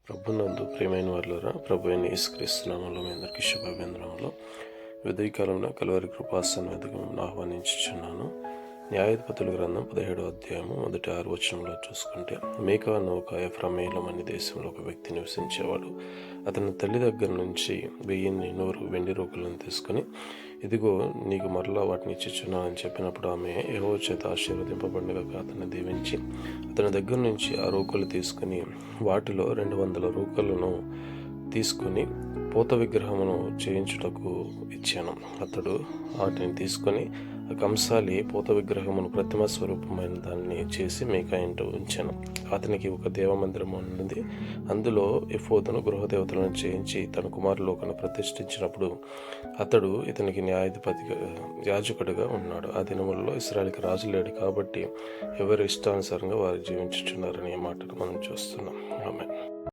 ప్రభునందు ప్రియమైన వాళ్ళరా, ప్రభు అయిన యేసుక్రీస్తు నామములో మీ అందరికీ శుభాభివందనములు. ఉదయకాలంలో కలువరి కృపాసన వద్దకు మిమ్మల్ని ఆహ్వానించుచున్నాను. న్యాయాధిపతుల గ్రంథం 17వ అధ్యాయము 1-6 వచనంలో చూసుకుంటే, మేకా అను ఒక ఎఫ్రాయిం అనే దేశంలో ఒక వ్యక్తి నివసించేవాడు. అతని తల్లి దగ్గర నుంచి 1,100 వెండి రూకలను తీసుకుని, ఇదిగో నీకు మరలా వాటిని ఇచ్చిచున్నానని చెప్పినప్పుడు ఆమె యెహోవా చేత ఆశీర్వదింపబడినగాక అతన్ని దీవించి అతని దగ్గర నుంచి ఆ రూకలు తీసుకుని వాటిలో 200 రూకలను తీసుకొని పోత విగ్రహమును చేయించుటకు ఇచ్చాను. అతడు వాటిని తీసుకొని ఆ కంసాలి పోత విగ్రహమును ప్రతిమ స్వరూపమైన దాన్ని చేసి మేకా ఇంట ఉంచాను. అతనికి ఒక దేవమందిరం ఉన్నది. అందులో ఎఫోదును గృహదేవతలను చేయించి తన కుమారులో ఒకను ప్రతిష్ఠించినప్పుడు అతడు ఇతనికి యాజకుడిగా ఉన్నాడు. ఆ దినములలో ఇశ్రాయేలుకి రాజు లేడు కాబట్టి ఎవరి ఇష్టానుసారంగా వారు జీవించుచున్నారనే మాటను మనం చూస్తున్నాం. ఆమేన్.